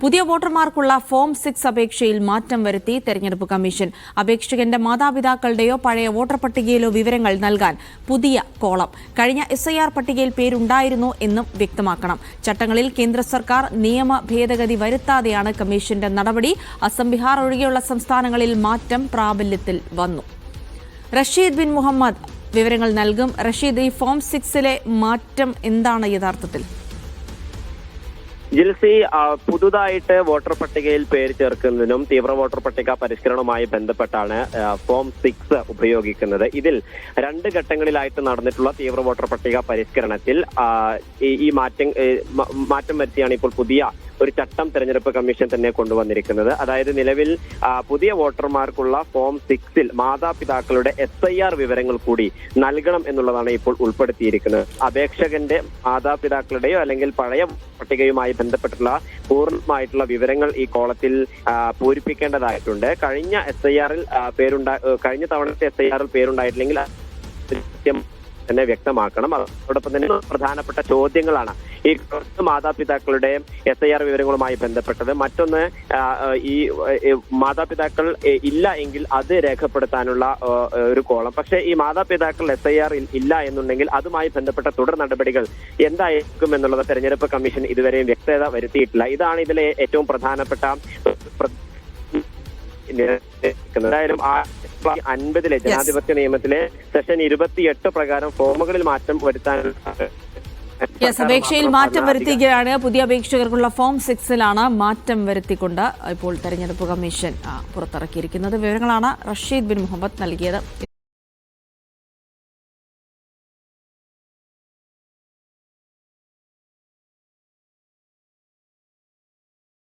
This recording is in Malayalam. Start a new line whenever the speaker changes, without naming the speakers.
പുതിയ വോട്ടർമാർക്കുള്ള ഫോം 6 അപേക്ഷയിൽ മാറ്റം വരുത്തി തെരഞ്ഞെടുപ്പ് കമ്മീഷൻ. അപേക്ഷകന്റെ മാതാപിതാക്കളുടെയോ പഴയ വോട്ടർ പട്ടികയിലോ വിവരങ്ങൾ നൽകാൻ പുതിയ കോളം. കഴിഞ്ഞ SIR പട്ടികയിൽ പേരുണ്ടായിരുന്നോ എന്നും വ്യക്തമാക്കണം. ചട്ടങ്ങളിൽ കേന്ദ്ര സർക്കാർ നിയമ ഭേദഗതി വരുത്താതെയാണ് കമ്മീഷന്റെ നടപടി. അസം, ബിഹാർ ഒഴികെയുള്ള സംസ്ഥാനങ്ങളിൽ മാറ്റം പ്രാബല്യത്തിൽ വന്നു. റഷീദ് ബിൻ മുഹമ്മദ് വിവരങ്ങൾ നൽകും. റഷീദ്, ഈ ഫോം 6ലെ മാറ്റം എന്താണ് യഥാർത്ഥത്തിൽ?
ജിൽസി, പുതുതായിട്ട് വോട്ടർ പട്ടികയിൽ പേര് ചേർക്കുന്നതിനും തീവ്ര വോട്ടർ പട്ടിക പരിഷ്കരണവുമായി ബന്ധപ്പെട്ടാണ് ഫോം 6 ഉപയോഗിക്കുന്നത്. ഇതിൽ 2 ഘട്ടങ്ങളിലായിട്ട് നടന്നിട്ടുള്ള തീവ്ര വോട്ടർ പട്ടിക പരിഷ്കരണത്തിൽ ഈ മാറ്റം വരുത്തിയാണ് ഇപ്പോൾ പുതിയ ഒരു ചട്ടം തെരഞ്ഞെടുപ്പ് കമ്മീഷൻ തന്നെ കൊണ്ടുവന്നിരിക്കുന്നത്. അതായത് നിലവിൽ പുതിയ വോട്ടർമാർക്കുള്ള ഫോം 6ൽ മാതാപിതാക്കളുടെ SIR വിവരങ്ങൾ കൂടി നൽകണം എന്നുള്ളതാണ് ഇപ്പോൾ ഉൾപ്പെടുത്തിയിരിക്കുന്നത്. അപേക്ഷകന്റെ മാതാപിതാക്കളുടെയോ അല്ലെങ്കിൽ പഴയ പട്ടികയുമായി ബന്ധപ്പെട്ടുള്ള പൂർണ്ണമായിട്ടുള്ള വിവരങ്ങൾ ഈ കോളത്തിൽ പൂരിപ്പിക്കേണ്ടതായിട്ടുണ്ട്. കഴിഞ്ഞ തവണത്തെ SIR പേരുണ്ടായിട്ടില്ലെങ്കിൽ തന്നെ വ്യക്തമാക്കണം. അതോടൊപ്പം തന്നെ പ്രധാനപ്പെട്ട ചോദ്യങ്ങളാണ് ഈ മാതാപിതാക്കളുടെ SIR വിവരങ്ങളുമായി ബന്ധപ്പെട്ടത്. മറ്റൊന്ന്, ഈ മാതാപിതാക്കൾ ഇല്ല എങ്കിൽ അത് രേഖപ്പെടുത്താനുള്ള ഒരു കോളം. പക്ഷേ ഈ മാതാപിതാക്കൾ SIR ഇല്ല എന്നുണ്ടെങ്കിൽ അതുമായി ബന്ധപ്പെട്ട തുടർ നടപടികൾ എന്തായിരിക്കും എന്നുള്ളത് തെരഞ്ഞെടുപ്പ് കമ്മീഷൻ ഇതുവരെയും വ്യക്തത വരുത്തിയിട്ടില്ല. ഇതാണ് ഇതിലെ ഏറ്റവും പ്രധാനപ്പെട്ട. എന്തായാലും 50 ജനാധിപത്യ നിയമത്തിലെ സെക്ഷൻ 28 പ്രകാരം ഫോമുകളിൽ മാറ്റം വരുത്താൻ
അപേക്ഷയിൽ മാറ്റം വരുത്തുകയാണ്. പുതിയ അപേക്ഷകർക്കുള്ള ഫോം 6ലാണ് മാറ്റം വരുത്തിക്കൊണ്ട് ഇപ്പോൾ തെരഞ്ഞെടുപ്പ് കമ്മീഷൻ പുറത്തിറക്കിയിരിക്കുന്നത്. വിവരങ്ങളാണ് റഷീദ് ബിൻ മുഹമ്മദ് നൽകിയത്.